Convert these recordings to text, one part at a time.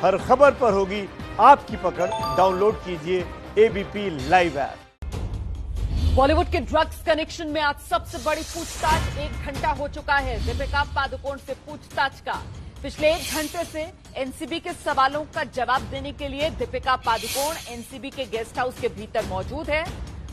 हर खबर पर होगी आपकी पकड़। डाउनलोड कीजिए एबीपी लाइव ऐप। बॉलीवुड के ड्रग्स कनेक्शन में आज सबसे बड़ी पूछताछ 1 घंटा हो चुका है दीपिका पादुकोण से पूछताछ का। पिछले 1 घंटे से एनसीबी के सवालों का जवाब देने के लिए दीपिका पादुकोण एनसीबी के गेस्ट हाउस के भीतर मौजूद है।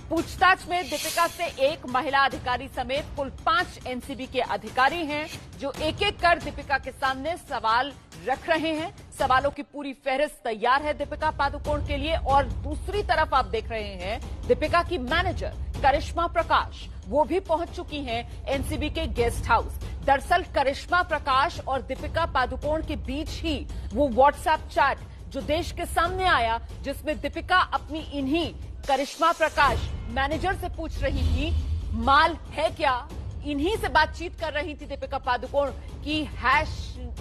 पूछताछ में दीपिका से एक महिला अधिकारी समेत कुल 5 एनसीबी के अधिकारी हैं जो एक एक कर दीपिका के सामने सवाल रख रहे हैं। सवालों की पूरी फहरिस्त तैयार है दीपिका पादुकोण के लिए। और दूसरी तरफ आप देख रहे हैं दीपिका की मैनेजर करिश्मा प्रकाश, वो भी पहुंच चुकी हैं एनसीबी के गेस्ट हाउस। दरअसल करिश्मा प्रकाश और दीपिका पादुकोण के बीच ही वो व्हाट्सएप चैट जो देश के सामने आया, जिसमें दीपिका अपनी इन्हीं करिश्मा प्रकाश मैनेजर से पूछ रही थी माल है क्या। इन्हीं से बातचीत कर रही थी दीपिका पादुकोण की हैश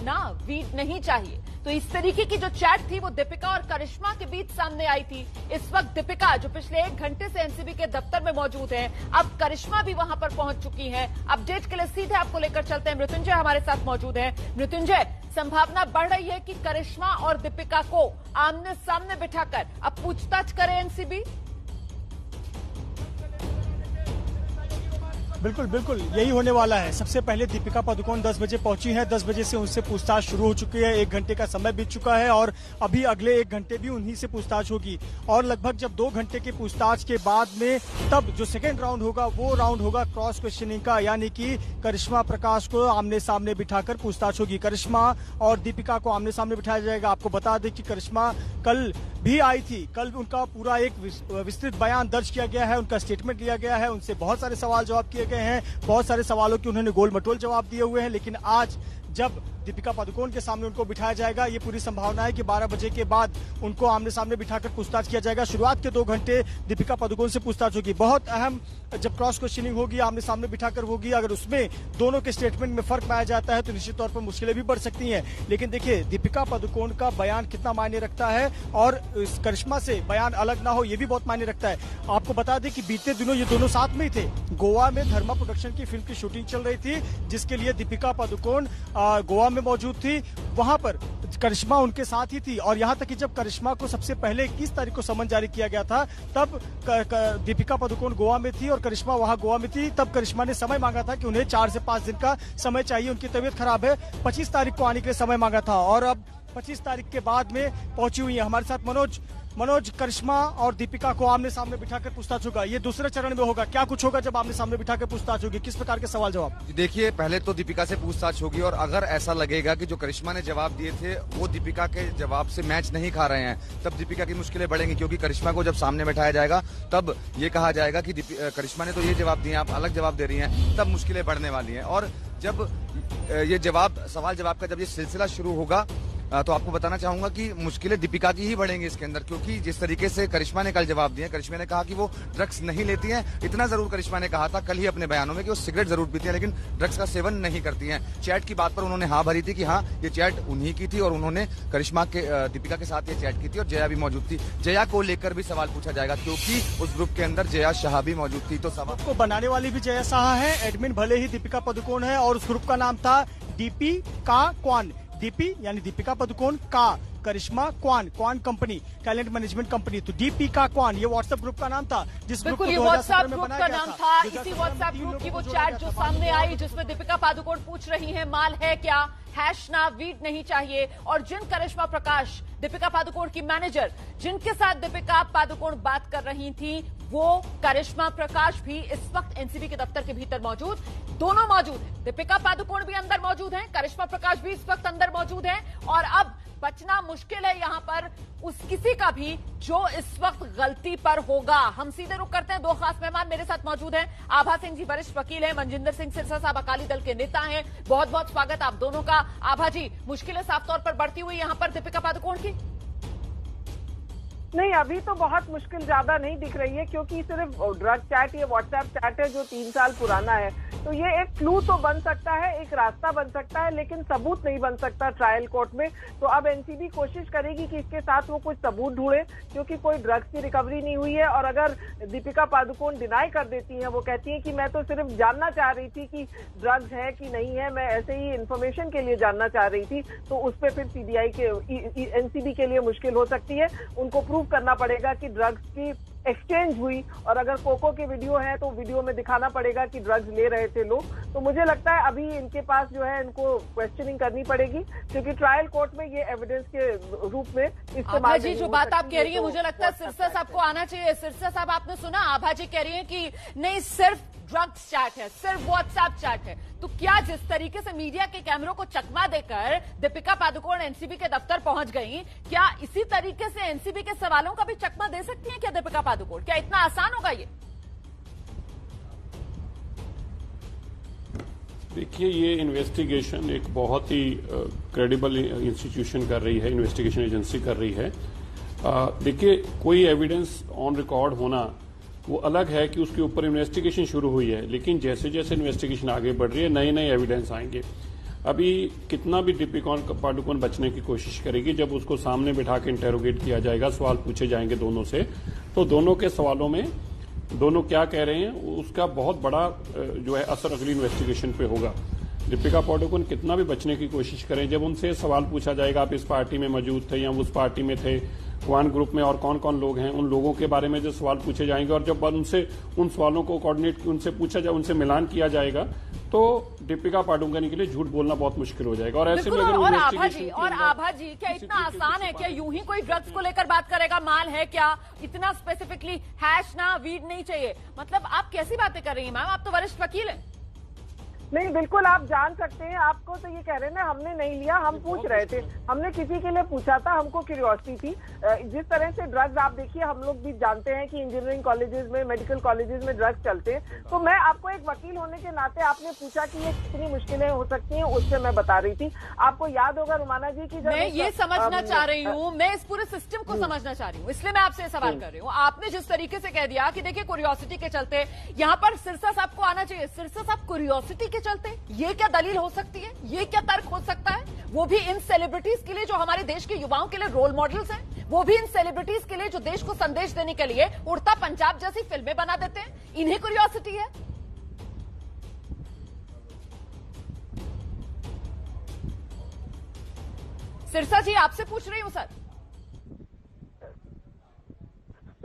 ना वीट नहीं चाहिए। तो इस तरीके की जो चैट थी वो दीपिका और करिश्मा के बीच सामने आई थी। इस वक्त दीपिका जो पिछले 1 घंटे से एनसीबी के दफ्तर में मौजूद है, अब करिश्मा भी वहां पर पहुंच चुकी हैं। अपडेट के लिए सीधे आपको लेकर चलते हैं। मृत्युंजय हमारे साथ मौजूद है। मृत्युंजय, संभावना बढ़ रही है कि करिश्मा और दीपिका को आमने सामने बिठाकर अब पूछताछ करे एनसीबी। बिल्कुल यही होने वाला है। सबसे पहले दीपिका पादुकोण 10 बजे पहुंची हैं। 10 बजे से उनसे पूछताछ शुरू हो चुकी है। 1 घंटे का समय बीत चुका है और अभी अगले 1 घंटे भी उन्हीं से पूछताछ होगी। और लगभग जब 2 घंटे की पूछताछ के बाद में तब जो सेकेंड राउंड होगा वो राउंड होगा क्रॉस क्वेश्चनिंग का, यानी कि करिश्मा प्रकाश को आमने सामने बिठाकर पूछताछ होगी। करिश्मा और दीपिका को आमने सामने बिठाया जाएगा। आपको बता दें कि करिश्मा कल भी आई थी। कल उनका पूरा एक विस्तृत बयान दर्ज किया गया है, उनका स्टेटमेंट लिया गया है, उनसे बहुत सारे सवाल जवाब किए गए हैं। बहुत सारे सवालों के उन्होंने गोल मटोल जवाब दिए हुए हैं। लेकिन आज जब दीपिका पादुकोण के सामने उनको बिठाया जाएगा, ये पूरी संभावना है कि 12 बजे के बाद उनको आमने सामने बिठाकर पूछताछ किया जाएगा। शुरुआत के 2 घंटे दीपिका पादुकोण से पूछताछ होगी। बहुत अहम जब क्रॉस क्वेश्चनिंग होगी, आमने सामने बिठाकर होगी, अगर उसमें दोनों के स्टेटमेंट में फर्क पाया जाता है तो निश्चित तौर पर मुश्किलें भी बढ़ सकती हैं। लेकिन देखिए दीपिका पादुकोण का बयान कितना मायने रखता है और करिश्मा से बयान अलग ना हो, ये भी बहुत मायने रखता है। आपको बता दें कि बीते दिनों ये दोनों साथ में ही थे। गोवा में धर्मा प्रोडक्शन की फिल्म की शूटिंग चल रही थी, जिसके लिए दीपिका पादुकोण गोवा में मौजूद थी। वहां पर करिश्मा उनके साथ ही थी। और यहां तक कि जब करिश्मा को सबसे पहले 21 तारीख को समन जारी किया गया था, तब दीपिका पादुकोण गोवा में थी और करिश्मा वहां गोवा में थी। तब करिश्मा ने समय मांगा था कि उन्हें 4 से 5 दिन का समय चाहिए, उनकी तबीयत खराब है। 25 तारीख को आने के लिए समय मांगा था और अब 25 तारीख के बाद में पहुंची हुई है। हमारे साथ मनोज, करिश्मा और दीपिका को आमने सामने बिठाकर पूछताछ होगा। ये दूसरे चरण में होगा। क्या कुछ होगा जब आमने सामने बिठाकर पूछताछ होगी? किस प्रकार के सवाल जवाब? देखिए, पहले तो दीपिका से पूछताछ होगी और अगर ऐसा लगेगा कि जो करिश्मा ने जवाब दिए थे वो दीपिका के जवाब से मैच नहीं खा रहे हैं, तब दीपिका की मुश्किलें बढ़ेंगी। क्योंकि करिश्मा को जब सामने बैठाया जाएगा तब ये कहा जाएगा कि करिश्मा ने तो ये जवाब दिए, आप अलग जवाब दे रही हैं, तब मुश्किलें बढ़ने वाली हैं। और जब ये सवाल जवाब का जब ये सिलसिला शुरू होगा तो आपको बताना चाहूंगा कि मुश्किलें दीपिका की ही बढ़ेंगी इसके अंदर। क्योंकि जिस तरीके से करिश्मा ने कल जवाब दिए, करिश्मा ने कहा कि वो ड्रग्स नहीं लेती हैं। इतना जरूर करिश्मा ने कहा था कल ही अपने बयानों में कि वो सिगरेट जरूर पीती हैं लेकिन ड्रग्स का सेवन नहीं करती हैं। चैट की बात पर उन्होंने हाँ भरी थी कि हाँ ये चैट उन्हीं की थी और उन्होंने दीपिका के साथ ये चैट की थी और जया भी मौजूद थी। जया को लेकर भी सवाल पूछा जाएगा क्योंकि उस ग्रुप के अंदर जया शाह भी मौजूद थी। तो सवाल को बनाने वाली भी जया शाह है, एडमिन भले ही दीपिका पादुकोण है और उस ग्रुप का नाम था डीपी का क्वान। डीपी यानी दीपिका पादुकोण का, Karishma Kwan company, talent management company. तो दीपी का क्वान ये व्हाट्सएप ग्रुप का नाम था, जिस ग्रुप को 2017 में बनाया गया था। इसी व्हाट्सएप ग्रुप की वो चैट जो सामने आई जिसमें दीपिका पादुकोण पूछ रही हैं माल है क्या, हैश ना वीट नहीं चाहिए। और जिन करिश्मा प्रकाश, दीपिका पादुकोण की मैनेजर, जिनके साथ दीपिका पादुकोण बात कर रही थी, वो करिश्मा प्रकाश भी इस वक्त एनसीबी के दफ्तर के भीतर मौजूद, दोनों मौजूद हैं। दीपिका पादुकोण भी अंदर मौजूद हैं, करिश्मा प्रकाश भी इस वक्त अंदर मौजूद हैं। और अब बचना मुश्किल है यहां पर उस किसी का भी जो इस वक्त गलती पर होगा। हम सीधे रुक करते हैं। 2 खास मेहमान मेरे साथ मौजूद हैं। आभा सिंह जी वरिष्ठ वकील हैं, मनजिंदर सिंह सिरसा साहब अकाली दल के नेता हैं। बहुत बहुत स्वागत आप दोनों का। आभा जी, मुश्किलें साफ तौर पर बढ़ती हुई यहां पर दीपिका पादुकोण की। नहीं, अभी तो बहुत मुश्किल ज्यादा नहीं दिख रही है, क्योंकि सिर्फ ड्रग चैट, ये व्हाट्सएप चैट है जो 3 साल पुराना है। तो ये एक क्लू तो बन सकता है, एक रास्ता बन सकता है, लेकिन सबूत नहीं बन सकता ट्रायल कोर्ट में। तो अब एनसीबी कोशिश करेगी कि इसके साथ वो कुछ सबूत ढूंढे, क्योंकि कोई ड्रग्स की रिकवरी नहीं हुई है। और अगर दीपिका पादुकोण डिनाई कर देती हैं, वो कहती हैं कि मैं तो सिर्फ जानना चाह रही थी कि ड्रग्स है कि नहीं है, मैं ऐसे ही इंफॉर्मेशन के लिए जानना चाह रही थी, तो उस पर फिर सीबीआई के एनसीबी के लिए मुश्किल हो सकती है। उनको प्रूव करना पड़ेगा कि ड्रग्स की एक्सचेंज हुई, और अगर कोको के वीडियो है तो वीडियो में दिखाना पड़ेगा कि ड्रग्स ले रहे थे लोग। तो मुझे लगता है अभी इनके पास जो है, इनको क्वेश्चनिंग करनी पड़ेगी, क्योंकि ट्रायल कोर्ट में ये एविडेंस के रूप में आभा जी, जो बात आप कह रही है, मुझे लगता है सिरसा साहब को आना चाहिए। सिरसा साहब, आपने सुना, आभा जी कह रही है कि नहीं, सिर्फ ड्रग्स चैट है, सिर्फ व्हाट्सएप चैट है। तो क्या जिस तरीके से मीडिया के कैमरों को चकमा देकर दीपिका पादुकोण एनसीबी के दफ्तर पहुंच गई, क्या इसी तरीके से एनसीबी के सवालों का भी चकमा दे सकती हैं क्या दीपिका पादुकोण? क्या इतना आसान होगा ये? देखिए, ये इन्वेस्टिगेशन एक बहुत ही क्रेडिबल इंस्टीट्यूशन कर रही है, इन्वेस्टिगेशन एजेंसी कर रही है। देखिए, कोई एविडेंस ऑन रिकॉर्ड होना वो अलग है कि उसके ऊपर इन्वेस्टिगेशन शुरू हुई है, लेकिन जैसे जैसे इन्वेस्टिगेशन आगे बढ़ रही है, नए नए एविडेंस आएंगे। अभी कितना भी दीपिका पादुकोण बचने की कोशिश करेगी, जब उसको सामने बिठा के इंटेरोगेट किया जाएगा, सवाल पूछे जाएंगे दोनों से, तो दोनों के सवालों में दोनों क्या कह रहे हैं उसका बहुत बड़ा जो है असर अगली इन्वेस्टिगेशन पे होगा। दीपिका पादुकोण कितना भी बचने की कोशिश करें, जब उनसे सवाल पूछा जाएगा आप इस पार्टी में मौजूद थे या उस पार्टी में थे, क्वान ग्रुप में और कौन कौन लोग हैं, उन लोगों के बारे में जो सवाल पूछे जाएंगे, और जब उनसे उन सवालों को कोऑर्डिनेट उनसे पूछा जाए, उनसे मिलान किया जाएगा, तो दीपिका पादुकोण के लिए झूठ बोलना बहुत मुश्किल हो जाएगा। और ऐसे में अगर आभा जी, क्या इतना आसान है? क्या यूं ही कोई ड्रग्स को लेकर बात करेगा? माल है क्या? इतना स्पेसिफिकली हैश ना वीड नहीं चाहिए? मतलब आप कैसी बातें कर रही हैं मैम? आप तो वरिष्ठ वकील हैं। नहीं, बिल्कुल आप जान सकते हैं। आपको तो ये कह रहे हैं ना, हमने नहीं लिया, हम पूछ रहे थे, हमने किसी के लिए पूछा था, हमको क्यूरियोसिटी थी। जिस तरह से ड्रग्स, आप देखिए, हम लोग भी जानते हैं कि इंजीनियरिंग कॉलेजेस में, मेडिकल कॉलेजेस में ड्रग्स चलते हैं। तो मैं आपको एक वकील होने के नाते, आपने पूछा कि ये कितनी मुश्किलें हो सकती हैं, उससे मैं बता रही थी। आपको याद होगा रुमाना जी की, मैं ये समझना चाह रही हूँ, मैं इस पूरे सिस्टम को समझना चाह रही हूँ, इसलिए मैं आपसे सवाल कर रही हूँ। आपने जिस तरीके से कह दिया कि देखिए क्यूरियोसिटी के चलते, यहाँ पर सिरसा साहब को आना चाहिए। सिरसा साहब, क्यूरियोसिटी के चलते ये क्या दलील हो सकती है? ये क्या तर्क हो सकता है? वो भी इन सेलिब्रिटीज के लिए जो हमारे देश के युवाओं के लिए रोल मॉडल्स हैं, वो भी इन सेलिब्रिटीज के लिए जो देश को संदेश देने के लिए उड़ता पंजाब जैसी फिल्में बना देते हैं, इन्हें क्यूरियोसिटी है। सिरसा जी, आपसे पूछ रही हूं सर।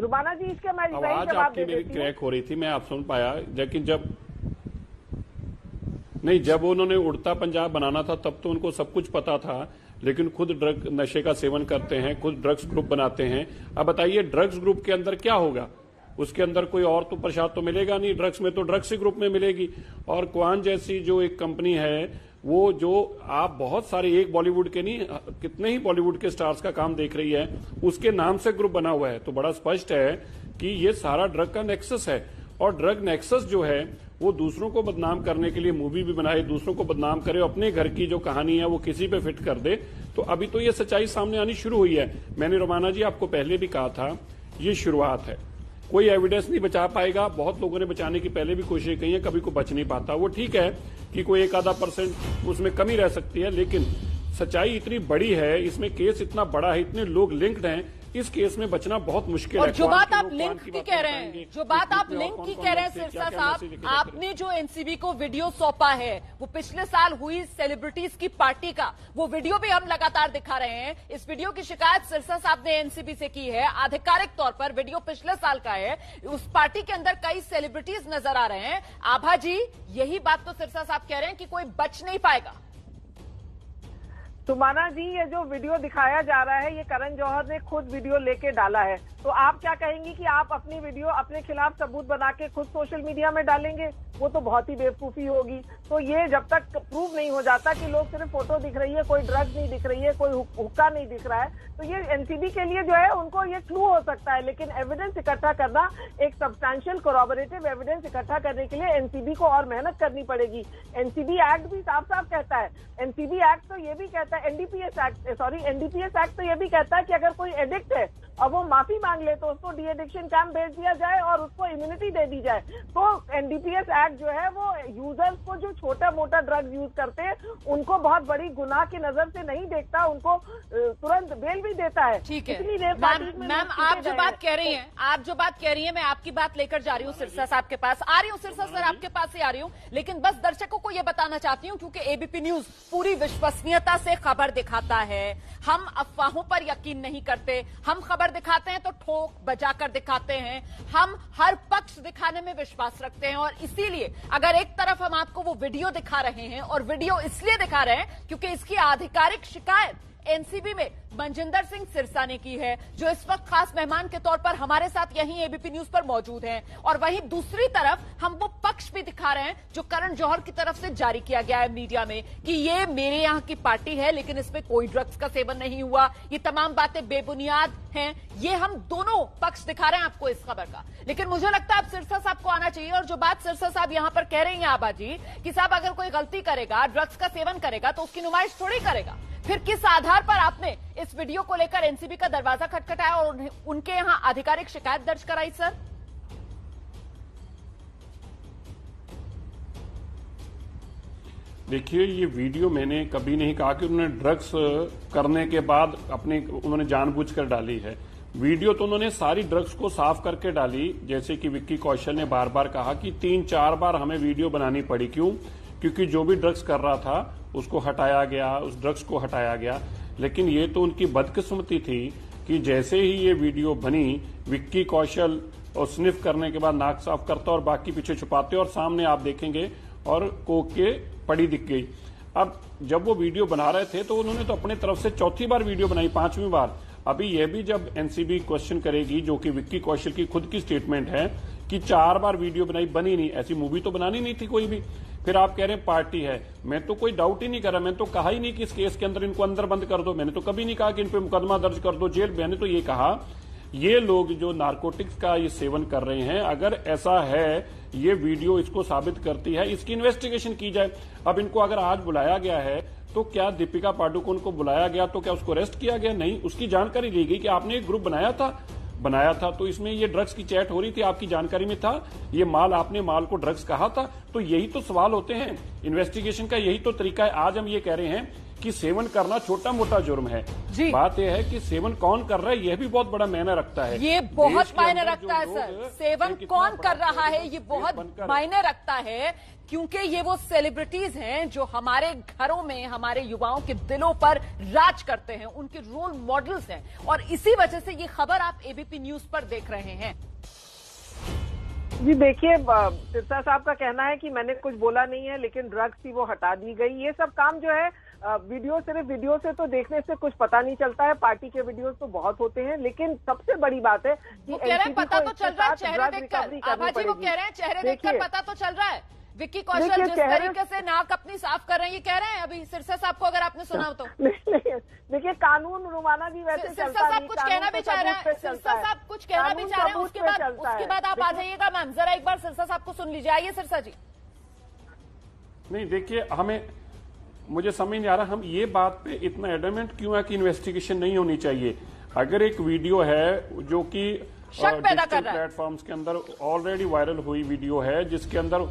रुमाना जी, इसके मैं आवाज आपकी मेरी क्रैक हो रही थी, मैं आप सुन पाया, लेकिन जब उन्होंने उड़ता पंजाब बनाना था तब तो उनको सब कुछ पता था, लेकिन खुद ड्रग नशे का सेवन करते हैं, खुद ड्रग्स ग्रुप बनाते हैं। अब बताइए, ड्रग्स ग्रुप के अंदर क्या होगा? उसके अंदर कोई और तो प्रसाद तो मिलेगा नहीं, ड्रग्स में तो ड्रग्स ही ग्रुप में मिलेगी। और क्वान जैसी जो एक कंपनी है, वो जो आप बहुत सारे, एक बॉलीवुड के नहीं कितने ही बॉलीवुड के स्टार्स का काम देख रही है, उसके नाम से ग्रुप बना हुआ है। तो बड़ा स्पष्ट है कि ये सारा ड्रग का नेक्सस है। और ड्रग नेक्सस जो है वो दूसरों को बदनाम करने के लिए मूवी भी बनाए, दूसरों को बदनाम करे, अपने घर की जो कहानी है वो किसी पे फिट कर दे। तो अभी तो ये सच्चाई सामने आनी शुरू हुई है। मैंने रोमाना जी आपको पहले भी कहा था, ये शुरुआत है, कोई एविडेंस नहीं बचा पाएगा। बहुत लोगों ने बचाने की पहले भी कोशिश की है, कभी को बच नहीं पाता। वो ठीक है कि कोई 1-आधा% उसमें कमी रह सकती है, लेकिन सच्चाई इतनी बड़ी है, इसमें केस इतना बड़ा है, इतने लोग लिंक्ड हैं, इस केस में बचना बहुत मुश्किल है। और जो बात आप लिंक की कह रहे हैं, जो बात आप लिंक की कह रहे हैं सिरसा साहब, आपने जो एनसीबी को वीडियो सौंपा है, वो पिछले साल हुई सेलिब्रिटीज की पार्टी का, वो वीडियो भी हम लगातार दिखा रहे हैं। इस वीडियो की शिकायत सिरसा साहब ने एनसीबी से की है, आधिकारिक तौर पर वीडियो पिछले साल का है। उस पार्टी के अंदर कई सेलिब्रिटीज नजर आ रहे हैं। आभा जी, यही बात तो सिरसा साहब कह रहे हैं कि कोई बच नहीं पाएगा। सुमाना जी, ये जो वीडियो दिखाया जा रहा है, ये करण जौहर ने खुद वीडियो लेके डाला है। तो आप क्या कहेंगी कि आप अपनी वीडियो अपने खिलाफ सबूत बना के खुद सोशल मीडिया में डालेंगे? वो तो बहुत ही बेवकूफी होगी। तो ये जब तक प्रूव नहीं हो जाता कि लोग सिर्फ फोटो दिख रही है, कोई ड्रग्स नहीं दिख रही है, कोई हुक्का नहीं दिख रहा है, तो ये एनसीबी के लिए जो है उनको ये क्लू हो सकता है। लेकिन एविडेंस इकट्ठा करना, एक सब्सटैंशियल कोरॉबोरेटिव एविडेंस इकट्ठा करने के लिए एनसीबी को और मेहनत करनी पड़ेगी। एनसीबी एक्ट भी साफ साफ कहता है, एनसीबी एक्ट तो ये भी कहता है, एनडीपीएस एक्ट तो ये भी कहता है कि अगर कोई एडिक्ट है और वो माफी मांग ले तो उसको डी एडिक्शन कैंप भेज दिया जाए और उसको इम्यूनिटी दे दी जाए। तो एनडीपीएस एक्ट जो है वो यूजर्स को, जो छोटा मोटा ड्रग यूज करते हैं, उनको बहुत बड़ी गुनाह की नजर से नहीं देखता, उनको तुरंत बेल भी देता है। ठीक है इसलिए मैम, आप जो बात कह रही हैं, मैं आपकी बात लेकर जा रही हूँ सिरसा साहब के पास, आ रही हूँ सिरसा सर, आपके पास ही आ रही हूँ, लेकिन बस दर्शकों को यह बताना चाहती हूँ क्योंकि एबीपी न्यूज पूरी विश्वसनीयता से खबर दिखाता है। हम अफवाहों पर यकीन नहीं करते, हम खबर दिखाते हैं तो ठोक बजाकर दिखाते हैं, हम हर पक्ष दिखाने में विश्वास रखते हैं। और इसीलिए अगर एक तरफ हम आपको वो वीडियो दिखा रहे हैं, और वीडियो इसलिए दिखा रहे हैं क्योंकि इसकी आधिकारिक शिकायत एनसीबी में मनजिंदर सिंह सिरसा ने की है, जो इस वक्त खास मेहमान के तौर पर हमारे साथ यहीं एबीपी न्यूज पर मौजूद हैं। और वहीं दूसरी तरफ हम वो पक्ष भी दिखा रहे हैं जो करण जौहर की तरफ से जारी किया गया है मीडिया में कि ये मेरे यहाँ की पार्टी है लेकिन इसमें कोई ड्रग्स का सेवन नहीं हुआ, ये तमाम बातें बेबुनियाद हैं। ये हम दोनों पक्ष दिखा रहे हैं आपको इस खबर का। लेकिन मुझे लगता है अब सिरसा साहब को आना चाहिए, और जो बात सिरसा साहब यहाँ पर कह रही हैं आबा जी कि साहब अगर कोई गलती करेगा, ड्रग्स का सेवन करेगा तो उसकी नुमाइश थोड़ी करेगा। फिर किस आधार पर आपने इस वीडियो को लेकर एनसीबी का दरवाजा खटखटाया और उनके यहां आधिकारिक शिकायत दर्ज कराई सर? देखिए, ये वीडियो मैंने कभी नहीं कहा कि उन्होंने ड्रग्स करने के बाद उन्होंने जानबूझकर डाली है। वीडियो तो उन्होंने सारी ड्रग्स को साफ करके डाली, जैसे कि विक्की कौशल ने बार बार कहा कि 3-4 बार हमें वीडियो बनानी पड़ी। क्यों? क्योंकि जो भी ड्रग्स कर रहा था उसको हटाया गया, उस ड्रग्स को हटाया गया। लेकिन ये तो उनकी बदकिस्मती थी कि जैसे ही ये वीडियो बनी, विक्की कौशल और स्निफ करने के बाद नाक साफ करता और बाकी पीछे छुपाते, और सामने आप देखेंगे और कोक के पड़ी दिख गई। अब जब वो वीडियो बना रहे थे तो उन्होंने तो अपने तरफ से चौथी बार वीडियो बनाई, 5वीं बार। अभी यह भी जब एनसीबी क्वेश्चन करेगी, जो कि विक्की कौशल की खुद की स्टेटमेंट है कि 4 बार वीडियो बनाई, बनी नहीं, ऐसी मूवी तो बनानी नहीं थी कोई भी। फिर आप कह रहे हैं पार्टी है, मैं तो कोई डाउट ही नहीं कर रहा, मैं तो कहा ही नहीं कि इस केस के अंदर इनको अंदर बंद कर दो, मैंने तो कभी नहीं कहा कि इन पे मुकदमा दर्ज कर दो, जेल। मैंने तो ये कहा ये लोग जो नारकोटिक्स का ये सेवन कर रहे हैं, अगर ऐसा है, ये वीडियो इसको साबित करती है, इसकी इन्वेस्टिगेशन की जाए। अब इनको अगर आज बुलाया गया है तो क्या दीपिका पादुकोण को बुलाया गया तो क्या उसको अरेस्ट किया गया? नहीं, उसकी जानकारी ली गई कि आपने एक ग्रुप बनाया था तो इसमें ये ड्रग्स की चैट हो रही थी, आपकी जानकारी में था, ये आपने माल को ड्रग्स कहा था। तो यही तो सवाल होते हैं इन्वेस्टिगेशन का, यही तो तरीका है। आज हम ये कह रहे हैं कि सेवन करना छोटा मोटा जुर्म है। बात यह है कि सेवन कौन कर रहा है, यह भी बहुत बड़ा मायने रखता है। ये बहुत मायने रखता है सर, सेवन कौन कर रहा है ये बहुत मायने रखता है, क्योंकि ये वो सेलिब्रिटीज हैं जो हमारे घरों में, हमारे युवाओं के दिलों पर राज करते हैं, उनके रोल मॉडल्स हैं। और इसी वजह से ये खबर आप एबीपी न्यूज पर देख रहे हैं। जी देखिए, सिरसा साहब का कहना है कि मैंने कुछ बोला नहीं है, लेकिन ड्रग्स थी वो हटा दी गई। ये सब काम जो है सिर्फ वीडियो से तो देखने से कुछ पता नहीं चलता है, पार्टी के वीडियोस तो बहुत होते हैं, लेकिन सबसे बड़ी बात है कि कह रहे हैं पता तो चल रहा है चेहरे देखकर, आभा जी वो कह रहे हैं चेहरे देखकर पता तो चल रहा है। विक्की कौशल जिस तरीके से नाक अपनी साफ कर रहे हैं, ये कह रहे हैं अभी सिरसा साहब को, अगर आपने सुना हो तो। नहीं, देखिए कानून रुमाना भी वैसे चलता सिरसा साहब कुछ कहना भी चाह रहे हैं, सिरसा साहब कुछ कहना भी चाह रहे हैं, उसके बाद आप आ जाइएगा मैम, जरा एक बार सिरसा साहब को सुन लीजिए। आइए सिरसा जी। नहीं देखिए, मुझे समझ नहीं आ रहा हम ये बात पे इतना एडमेंट क्यों है कि इन्वेस्टिगेशन नहीं होनी चाहिए। अगर एक वीडियो है जो कि डिजिटल प्लेटफॉर्म्स के अंदर ऑलरेडी वायरल हुई वीडियो है, जिसके अंदर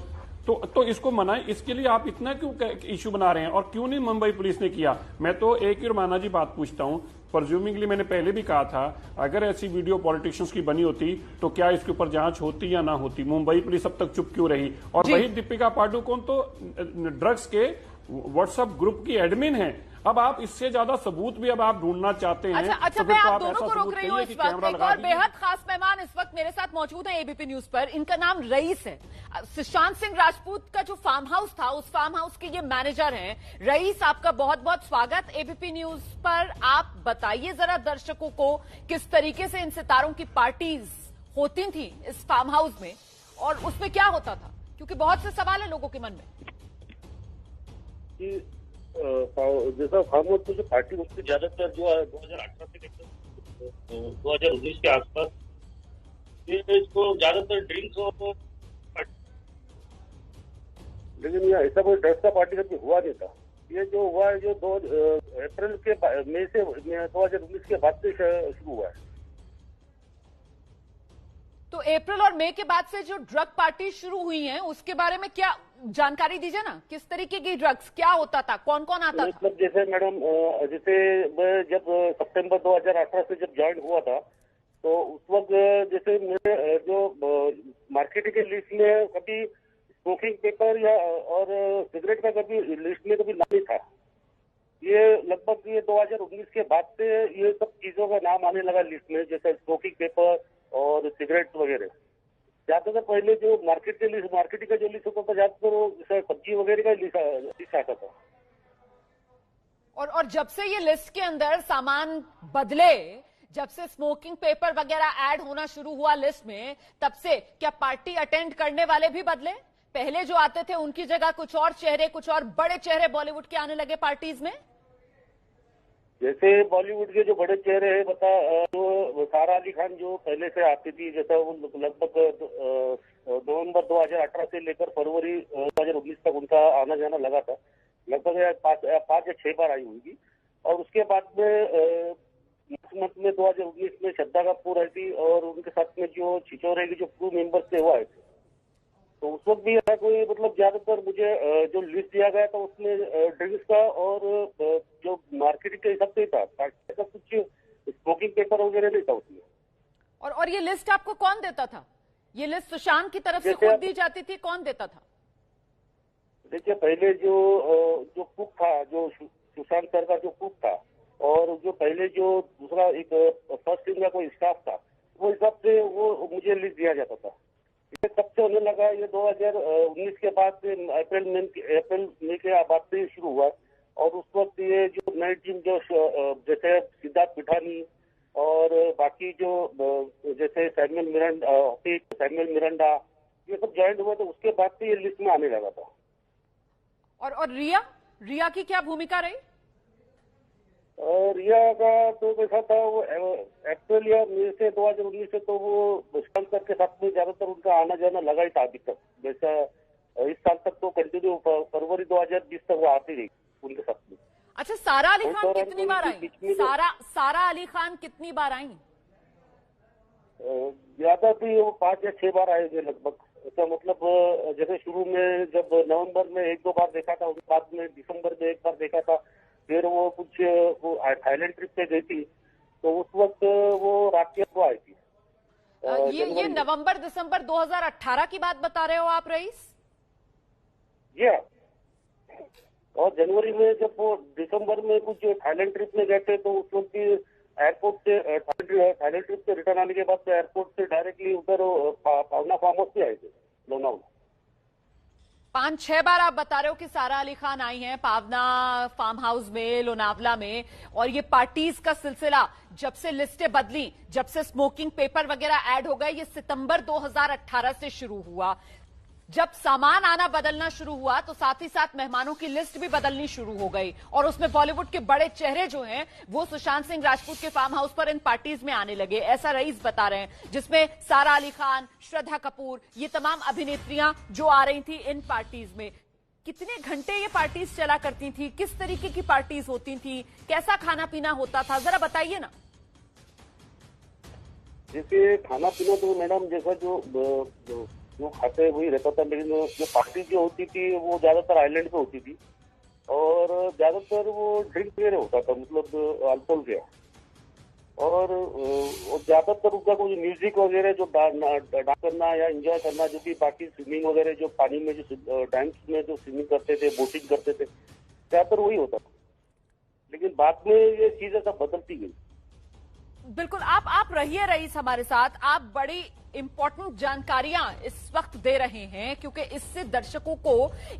तो इसको मनाएं, इसके लिए आप इतना क्यों इश्यू बना रहे हैं? और क्यों नहीं मुंबई पुलिस ने किया? मैं तो एक ही रुमाना जी बात पूछता हूं, प्रेज्यूमिंगली मैंने पहले भी कहा था, अगर ऐसी वीडियो पॉलिटिशियंस की बनी होती तो क्या इसके ऊपर जांच होती या ना होती? मुंबई पुलिस अब तक चुप क्यों रही? और वही दीपिका पादुकोण तो ड्रग्स के व्हाट्सएप ग्रुप की एडमिन है। अब आप इससे ज्यादा सबूत भी अब आप ढूंढना चाहते हैं। अच्छा, मैं आप दोनों को रोक रही हूँ इस वक्त। एक और बेहद खास मेहमान इस वक्त मेरे साथ मौजूद हैं एबीपी न्यूज पर, इनका नाम रईस है। सुशांत सिंह राजपूत का जो फार्म हाउस था, उस फार्म हाउस के ये मैनेजर हैं। रईस, आपका बहुत बहुत स्वागत एबीपी न्यूज पर। आप बताइए जरा दर्शकों को किस तरीके से इन सितारों की पार्टीज होती थी इस फार्म हाउस में, और उसमें क्या होता था, क्योंकि बहुत से सवाल है लोगों के मन में। जैसा फार्म हाउस की जो पार्टी उसकी ज्यादातर जो है 2018 से लेकर 2019 के आसपास ये इसको ज्यादातर ड्रिंक्स और, लेकिन ये ऐसा कोई ड्रग्स का पार्टी कभी हुआ नहीं था। ये जो हुआ है जो 2 अप्रैल के मई से 2019 के बाद से शुरू हुआ है। तो अप्रैल और मई के बाद से जो ड्रग पार्टी शुरू हुई है उसके बारे में क्या जानकारी दीजिए ना, किस तरीके की ड्रग्स, क्या होता था, कौन कौन आता था? मतलब जैसे मैडम, जैसे मैं जब सितंबर 2018 से जब ज्वाइन हुआ था तो उस वक्त जैसे मेरे जो मार्केटिंग के लिस्ट में कभी स्मोकिंग पेपर या और सिगरेट का कभी लिस्ट में कभी नाम नहीं था। ये लगभग ये 2019 के बाद से ये सब चीजों का नाम आने लगा लिस्ट में, जैसे स्मोकिंग पेपर और सिगरेट वगैरह। ज्यादातर पहले जो मार्केटिंग का जो लिस्ट होता था ज्यादातर वो सब्जी वगैरह का लिस्ट आता था। और जब से ये लिस्ट के अंदर सामान बदले, जब से स्मोकिंग पेपर वगैरह ऐड होना शुरू हुआ लिस्ट में, तब से क्या पार्टी अटेंड करने वाले भी बदले? पहले जो आते थे उनकी जगह कुछ और चेहरे, कुछ और बड़े चेहरे बॉलीवुड के आने लगे पार्टीज में? जैसे बॉलीवुड के जो बड़े चेहरे हैं जो सारा अली खान जो पहले से आती थी, जैसा वो लगभग नवंबर 2018 से लेकर फरवरी 2019 तक उनका आना जाना लगा था। लगभग 5 या 6 बार आई होगी। और उसके बाद में मंथ में 2019 में श्रद्धा कपूर आई थी और उनके साथ में जो छिछोरे के जो क्रू मेंबर्स थे वो आए थे। तो उस वक्त भी ऐसा कोई मतलब ज्यादातर मुझे जो लिस्ट दिया गया था उसमें ड्रिंक्स का और जो मार्केटिंग के हिसाब से ही था, ऐसा कुछ स्मोकिंग पेपर वगैरह नहीं था उसमें। और ये लिस्ट आपको कौन देता था? ये लिस्ट सुशांत की तरफ से खुद दी जाती थी, कौन देता था? देखिए, पहले जो कुक था, जो सुशांत सर का जो कुक था और जो पहले जो दूसरा एक फर्स्ट टीम का कोई स्टाफ था, वो हिसाब से वो मुझे लिस्ट दिया जाता था। ये कब से होने लगा? ये 2019 के बाद से अप्रैल मई के बाद से शुरू हुआ। और उस वक्त ये जो नई टीम जो जैसे सिद्धार्थ पिठानी और बाकी जो जैसे सैमुअल मिरांडा ये सब ज्वाइन हुए, तो उसके बाद से ये लिस्ट में आने लगा था। और रिया की क्या भूमिका रही? रिया का तो कैसा था, वो अप्रैल या मई से 2019 से तो वो शंकर के साथ में ज्यादातर उनका आना जाना लगा ही था अभी तक। जैसा इस साल तक तो कंटिन्यू फरवरी 2020 तक वो आती रही उनके साथ में। अच्छा, सारा अली खान कितनी बार आई? सारा अली खान कितनी बार आई? ज्यादा भी वो 5 या 6 बार आएंगे लगभग। तो मतलब जैसे शुरू में जब नवंबर में 1-2 बार देखा था, उसके बाद में दिसंबर में 1 बार देखा था, फिर वो थाईलैंड ट्रिप पे गई थी तो उस वक्त वो रात को आई थी। ये नवंबर दिसंबर 2018 की बात बता रहे हो आप रईस? जी हाँ। और जनवरी में जब वो दिसंबर में कुछ थाईलैंड ट्रिप में गए थे तो उस वक्त एयरपोर्ट से थाईलैंड ट्रिप से रिटर्न आने के बाद से एयरपोर्ट से डायरेक्टली उधर पावना फार्म हाउस पे आए थे लोनावला। 5-6 बार आप बता रहे हो कि सारा अली खान आई हैं पावना फार्म हाउस में, लोनावला में। और ये पार्टीज का सिलसिला जब से लिस्टें बदली, जब से स्मोकिंग पेपर वगैरह ऐड हो गए, ये सितंबर 2018 से शुरू हुआ। जब सामान आना बदलना शुरू हुआ तो साथ ही साथ मेहमानों की लिस्ट भी बदलनी शुरू हो गई और उसमें बॉलीवुड के बड़े चेहरे जो हैं वो सुशांत सिंह राजपूत के फार्म हाउस पर इन पार्टीज में आने लगे, ऐसा रईस बता रहे हैं। जिसमें सारा अली खान, श्रद्धा कपूर, ये तमाम अभिनेत्रियां जो आ रही थी इन पार्टीज में। कितने घंटे ये पार्टीज चला करती थी? किस तरीके की पार्टीज होती थी? कैसा खाना पीना होता था? जरा बताइए ना। जैसे खाना पीना तो मैडम जैसा जो खाते वही रहता था, लेकिन जो पार्टी जो होती थी वो ज्यादातर आइलैंड पे होती थी और ज्यादातर वो ड्रिंक वगैरह होता था, मतलब अल्कोहल के। और ज्यादातर उनका कोई म्यूजिक वगैरह जो डांस करना या एंजॉय करना, जो भी बाकी स्विमिंग वगैरह जो पानी में जो डैम्स में जो स्विमिंग करते थे, बोटिंग करते थे, ज्यादातर वही होता था। लेकिन बाद में ये चीजें सब बदलती गई। बिल्कुल, आप रहिए रईस हमारे साथ। आप बड़ी इंपॉर्टेंट जानकारियां इस वक्त दे रहे हैं क्योंकि इससे दर्शकों को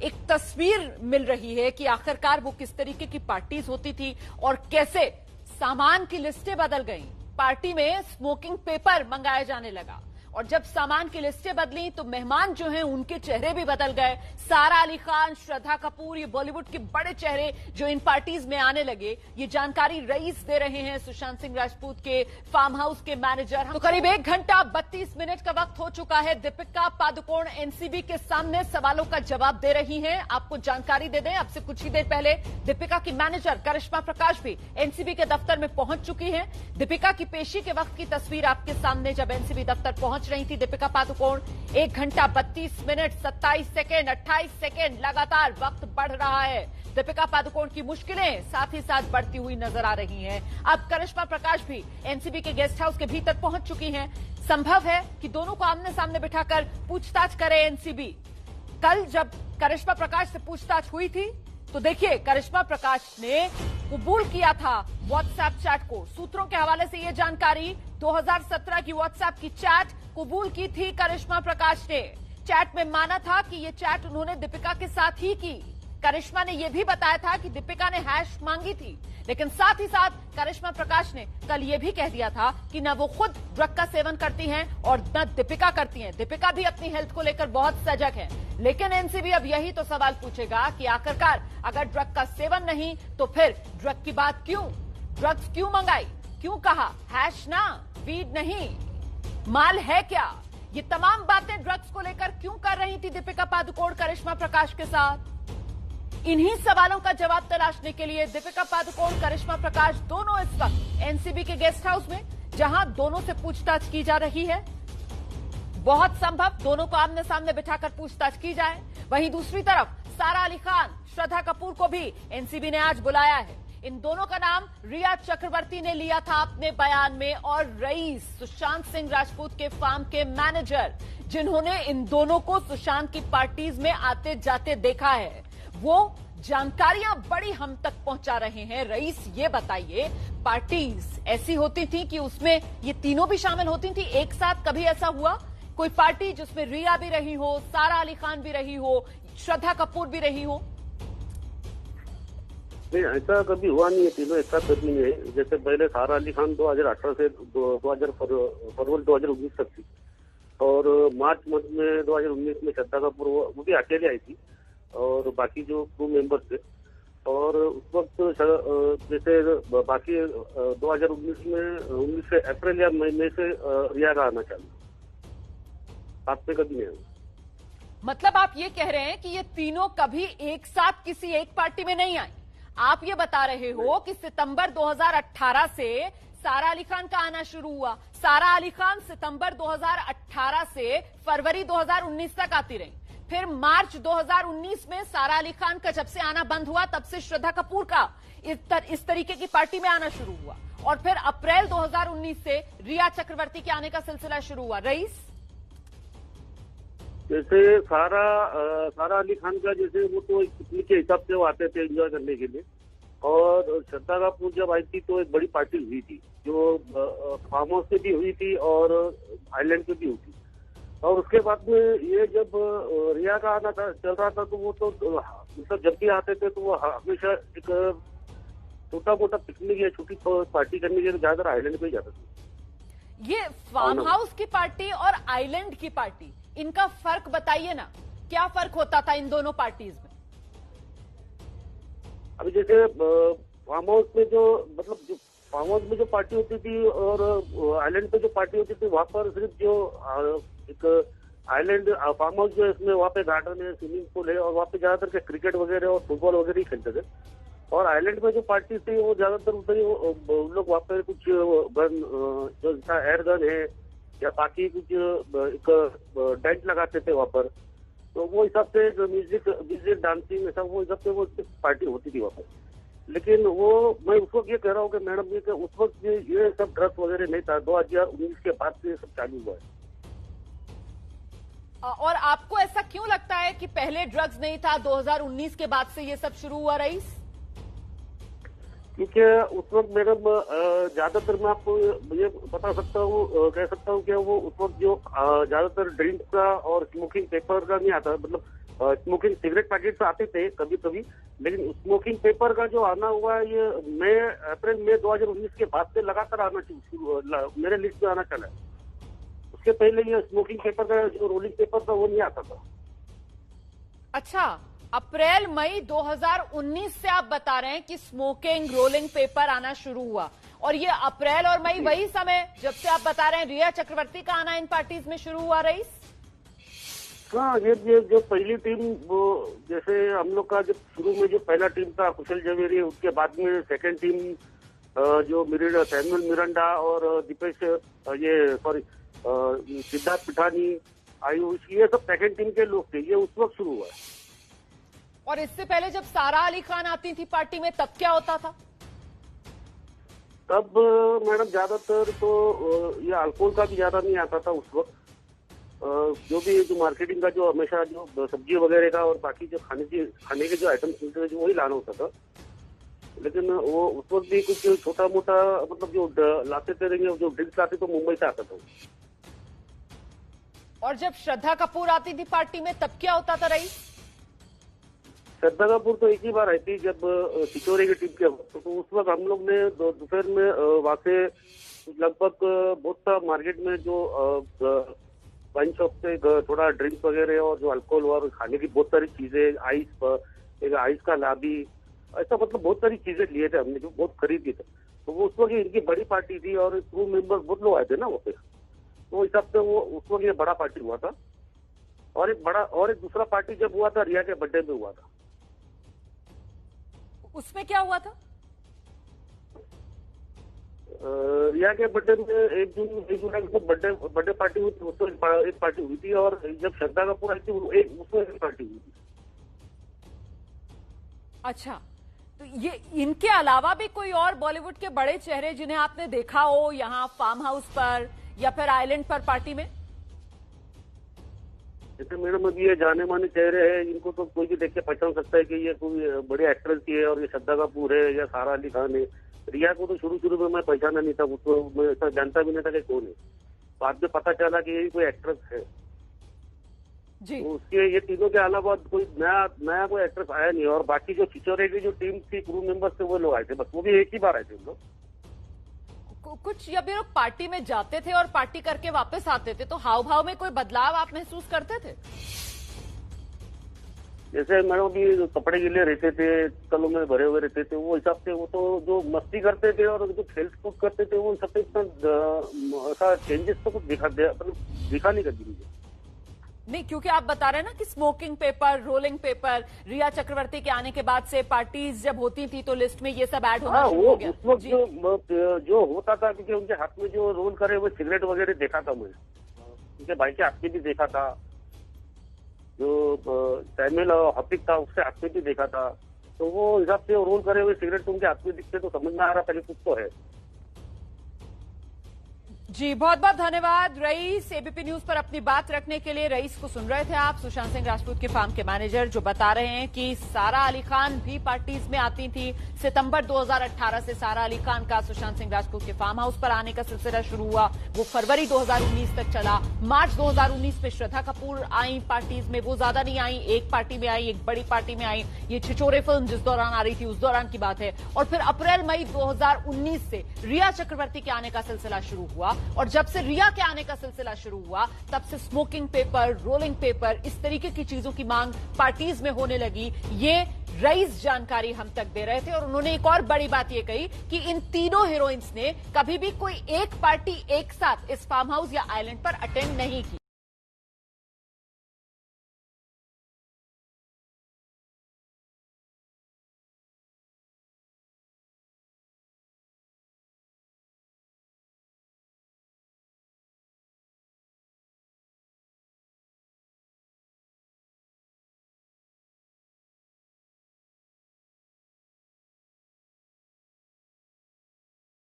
एक तस्वीर मिल रही है कि आखिरकार वो किस तरीके की पार्टीज होती थी और कैसे सामान की लिस्टें बदल गई। पार्टी में स्मोकिंग पेपर मंगाया जाने लगा और जब सामान की लिस्टें बदली तो मेहमान जो हैं उनके चेहरे भी बदल गए। सारा अली खान, श्रद्धा कपूर, ये बॉलीवुड के बड़े चेहरे जो इन पार्टीज में आने लगे, ये जानकारी रईस दे रहे हैं, सुशांत सिंह राजपूत के फार्म हाउस के मैनेजर। तो करीब 1 घंटा 32 मिनट का वक्त हो चुका है। दीपिका पादुकोण एनसीबी के सामने सवालों का जवाब दे रही हैं। आपको जानकारी दे दें, अब से कुछ ही देर पहले दीपिका की मैनेजर करिश्मा प्रकाश भी एनसीबी के दफ्तर में पहुंच चुकी है। दीपिका की पेशी के वक्त की तस्वीर आपके सामने जब एनसीबी दफ्तर पहुंच पहुंच रही थी दीपिका पादुकोण। 1 घंटा 32 मिनट 27 सेकेंड 28 सेकेंड लगातार वक्त बढ़ रहा है। दीपिका पादुकोण की मुश्किलें साथ ही साथ बढ़ती हुई नजर आ रही हैं। अब करिश्मा प्रकाश भी एनसीबी के गेस्ट हाउस के भीतर पहुंच चुकी हैं। संभव है कि दोनों को आमने सामने बिठाकर पूछताछ करे एनसीबी। कल जब करिश्मा प्रकाश से पूछताछ हुई थी तो देखिए, करिश्मा प्रकाश ने कबूल किया था व्हाट्सएप चैट को। सूत्रों के हवाले से यह जानकारी, 2017 की व्हाट्सएप की चैट कबूल की थी करिश्मा प्रकाश ने। चैट में माना था कि यह चैट उन्होंने दीपिका के साथ ही की। करिश्मा ने यह भी बताया था कि दीपिका ने हैश मांगी थी, लेकिन साथ ही साथ करिश्मा प्रकाश ने कल यह भी कह दिया था कि न वो खुद ड्रग का सेवन करती हैं और न दीपिका करती हैं। दीपिका भी अपनी हेल्थ को लेकर बहुत सजग है, लेकिन एनसीबी अब यही तो सवाल पूछेगा कि आखिरकार अगर ड्रग का सेवन नहीं तो फिर ड्रग की बात क्यों, ड्रग्स क्यों मंगाई, क्यों कहा हैश ना वीड नहीं, माल है क्या? ये तमाम बातें ड्रग्स को लेकर क्यों कर रही थी दीपिका पादुकोण करिश्मा प्रकाश के साथ? इन्हीं सवालों का जवाब तलाशने के लिए दीपिका पादुकोण करिश्मा प्रकाश दोनों इस वक्त एनसीबी के गेस्ट हाउस में, जहां दोनों से पूछताछ की जा रही है। बहुत संभव दोनों को आमने सामने बिठाकर पूछताछ की जाए। वहीं दूसरी तरफ सारा अली खान, श्रद्धा कपूर को भी एनसीबी ने आज बुलाया है। इन दोनों का नाम रिया चक्रवर्ती ने लिया था अपने बयान में, और रईस सुशांत सिंह राजपूत के फार्म के मैनेजर, जिन्होंने इन दोनों को सुशांत की पार्टीज में आते जाते देखा है, वो जानकारियां बड़ी हम तक पहुंचा रहे हैं। रईस, ये बताइए, पार्टीज ऐसी होती थी कि उसमें ये तीनों भी शामिल होती थी एक साथ? कभी ऐसा हुआ कोई पार्टी जिसमें रिया भी रही हो, सारा अली खान भी रही हो, श्रद्धा कपूर भी रही हो? नहीं, ऐसा कभी हुआ नहीं है। तीनों एक साथ कभी नहीं है। जैसे पहले सारा अली खान 2018 से फरवरी 2019 तक थी, और मार्च मंथ में 2019 में श्रद्धा कपूर वो भी अकेले आई थी, और बाकी जो क्रू मेंबर्स थे। और उस वक्त जैसे बाकी 2019 में 19 से अप्रैल या मई से रिया का आना चालू, साथ में कभी नहीं है। मतलब आप ये कह रहे हैं कि ये तीनों कभी एक साथ किसी एक पार्टी में नहीं आई? आप ये बता रहे हो कि सितंबर 2018 से सारा अली खान का आना शुरू हुआ। सारा अली खान सितंबर 2018 से फरवरी 2019 तक आती रही। फिर मार्च 2019 में सारा अली खान का जब से आना बंद हुआ, तब से श्रद्धा कपूर का इस तरीके की पार्टी में आना शुरू हुआ, और फिर अप्रैल 2019 से रिया चक्रवर्ती के आने का सिलसिला शुरू हुआ। रईस, जैसे सारा अली खान का, जैसे वो तो पिकनिक के हिसाब से वो आते थे एंजॉय करने के लिए, और श्रद्धा कपूर जब आई थी तो एक बड़ी पार्टी हुई थी, जो फार्म हाउस पे भी हुई थी और आइलैंड पे भी हुई थी। और उसके बाद में ये जब रिया का आना चल रहा था, तो वो तो मतलब जब भी आते थे तो वो हमेशा एक छोटा मोटा पिकनिक या छोटी पार्टी करने के लिए ज्यादातर आइलैंड पे ही जाते थे। ये फार्म हाउस की पार्टी और आइलैंड की पार्टी, इनका फर्क बताइए ना, क्या फर्क होता था इन दोनों पार्टीज में? अभी जैसे फार्म हाउस में जो मतलब जो फार्म हाउस में जो पार्टी होती थी और आइलैंड पे जो पार्टी होती थी, वहाँ पर सिर्फ जो एक आइलैंड फार्म हाउस जो है, इसमें वहाँ पे गार्डन है, स्विमिंग पूल है, और वहाँ पे ज्यादातर के क्रिकेट वगैरह और फुटबॉल वगैरह ही खेलते थे। और आइलैंड में जो पार्टी थी वो ज्यादातर उधर ही उन लोग वहाँ पे कुछ गन, जो एयर गन है या बाकी कुछ एक टेंट लगाते थे वहाँ पर। तो वो हिसाब से म्यूजिक डांसिंग ऐसा वो हिसाब से वो पार्टी होती थी वहाँ पर। लेकिन वो मैं उस वक्त ये कह रहा हूँ कि मैडम, ये कि उस वक्त ये सब ड्रग्स वगैरह नहीं था। 2019 के बाद से सब चालू हुआ है। और आपको ऐसा क्यों लगता है कि पहले ड्रग्स नहीं था, 2019 के बाद से ये सब शुरू हुआ? रईस, क्योंकि उस वक्त मैडम ज्यादातर मैं आपको ये बता सकता हूँ, कह सकता हूँ कि वो उस वक्त जो ज्यादातर ड्रिंक्स का और स्मोकिंग पेपर का नहीं आता, मतलब स्मोकिंग सिगरेट पैकेट तो आते थे कभी कभी, लेकिन स्मोकिंग पेपर का जो आना हुआ है ये अप्रैल मई 2019 के बाद से लगातार आना शुरू, मेरे लिस्ट में आना चला है। उसके पहले ये स्मोकिंग पेपर का जो रोलिंग पेपर था वो नहीं आता था। अच्छा, अप्रैल मई 2019 से आप बता रहे हैं कि स्मोकिंग रोलिंग पेपर आना शुरू हुआ, और ये अप्रैल और मई वही समय जब से आप बता रहे हैं रिया चक्रवर्ती का आना इन पार्टीज में शुरू हुआ। रईस, हाँ, ये जो पहली टीम, वो जैसे हम लोग का जब शुरू में जो पहला टीम था कुशल जवेरी, उसके बाद में सेकंड टीम जो सैमुअल मिरांडा और सिद्धार्थ पिठानी, आयुष, ये सब सेकंड टीम के लोग थे। ये उस वक्त शुरू हुआ है। और इससे पहले जब सारा अली खान आती थी पार्टी में तब क्या होता था? तब मैडम ज्यादातर तो ये अल्कोहल का भी ज्यादा नहीं आता था उस वक्त। जो भी जो मार्केटिंग का जो हमेशा जो सब्जी वगैरह का और बाकी जो खाने के जो आइटम्स मिलते थे जो वही लाना होता था। लेकिन वो उस वक्त भी कुछ छोटा मोटा मतलब जो लाते थे, जो ड्रिंक्स लाते तो मुंबई से आता था। और जब श्रद्धा कपूर आती थी पार्टी में तब क्या होता था रईस? श्रद्धा कपूर तो एक ही बार आई थी जब छिछोरे की टीम के वक्त। तो उस वक्त हम लोग ने दोपहर में वहां से लगभग बहुत सा मार्केट में जो वाइन शॉप से थोड़ा ड्रिंक्स वगैरह और जो अल्कोहल और खाने की बहुत सारी चीजें, आइस का लाबी, ऐसा मतलब बहुत सारी चीजें लिए थे हमने, जो बहुत खरीदी थे। तो वो उस वक्त इनकी बड़ी पार्टी थी और क्रू मेंबर्स बहुत लोग आए थे ना वहाँ पे, तो हिसाब से वो उस वक्त ये बड़ा पार्टी हुआ था। और एक दूसरा पार्टी जब हुआ था रिया के बर्थडे में हुआ था। उसमें क्या हुआ था? रिया के बर्थडे में 1 जुलाई को बर्थडे पार्टी हुई थी, उसमें एक पार्टी हुई थी। और जब श्रद्धा कपूर आई थी उसमें एक पार्टी हुई थी। अच्छा, तो ये इनके अलावा भी कोई और बॉलीवुड के बड़े चेहरे जिन्हें आपने देखा हो यहाँ फार्म हाउस पर या फिर आइलैंड पर पार्टी में? जैसे मैडम अभी ये जाने माने चेहरे हैं, इनको तो कोई भी देख के पहचान सकता है कि ये कोई बड़ी एक्ट्रेस ही है और ये श्रद्धा कपूर है या सारा अली खान है। रिया को तो शुरू में मैं पहचाना नहीं था, उसको मैं ऐसा जानता भी नहीं था कि कौन है। बाद में पता चला कि ये कोई एक्ट्रेस है जी। तो उसके ये तीनों के अलावा कोई नया कोई एक्ट्रेस आया नहीं। और बाकी जो छिछोरे की जो टीम थी, क्रू मेंबर्स थे, वो लोग आए थे, बस वो भी एक ही बार आए थे हम लोग। कुछ जब ये लोग पार्टी में जाते थे और पार्टी करके वापस आते थे तो हाव भाव में कोई बदलाव आप महसूस करते थे? जैसे मैडम भी कपड़े गीले रहते थे, तलों में भरे हुए रहते थे, वो हिसाब से वो तो जो मस्ती करते थे और जो खेल कूद करते थे वो सबसे इतना ऐसा चेंजेस तो कुछ दिखा नहीं करती मुझे। नहीं, क्योंकि आप बता रहे हैं ना कि स्मोकिंग पेपर, रोलिंग पेपर, रिया चक्रवर्ती के आने के बाद से पार्टीज जब होती थी तो लिस्ट में ये सब ऐड होना शुरू हो गया। उस वक्त जो होता था, क्योंकि उनके हाथ में जो रोल करे हुए सिगरेट वगैरह देखा था मैंने, उनके भाई के हाथ में भी देखा था, जो सैमुअल हफीज था उसके हाथ में भी देखा था। तो वो हिसाब से रोल करे हुए सिगरेट उनके हाथ में दिखते तो समझ में आ रहा था कि कुछ तो है। जी, बहुत बहुत धन्यवाद रईस, एबीपी न्यूज पर अपनी बात रखने के लिए। रईस को सुन रहे थे आप, सुशांत सिंह राजपूत के फार्म के मैनेजर, जो बता रहे हैं कि सारा अली खान भी पार्टीज में आती थी। सितंबर 2018 से सारा अली खान का सुशांत सिंह राजपूत के फार्म हाउस पर आने का सिलसिला शुरू हुआ, वो फरवरी 2019 तक चला। मार्च 2019 में श्रद्धा कपूर आई पार्टीज में, वो ज्यादा नहीं आई, एक पार्टी में आई, एक बड़ी पार्टी में आई। ये छिछोरे फिल्म जिस दौरान आ रही थी उस दौरान की बात है। और फिर अप्रैल मई 2019 से रिया चक्रवर्ती के आने का सिलसिला शुरू हुआ। और जब से रिया के आने का सिलसिला शुरू हुआ तब से स्मोकिंग पेपर, रोलिंग पेपर, इस तरीके की चीजों की मांग पार्टीज में होने लगी। ये रईस जानकारी हम तक दे रहे थे। और उन्होंने एक और बड़ी बात ये कही कि इन तीनों हीरोइंस ने कभी भी कोई एक पार्टी एक साथ इस फार्म हाउस या आइलैंड पर अटेंड नहीं की।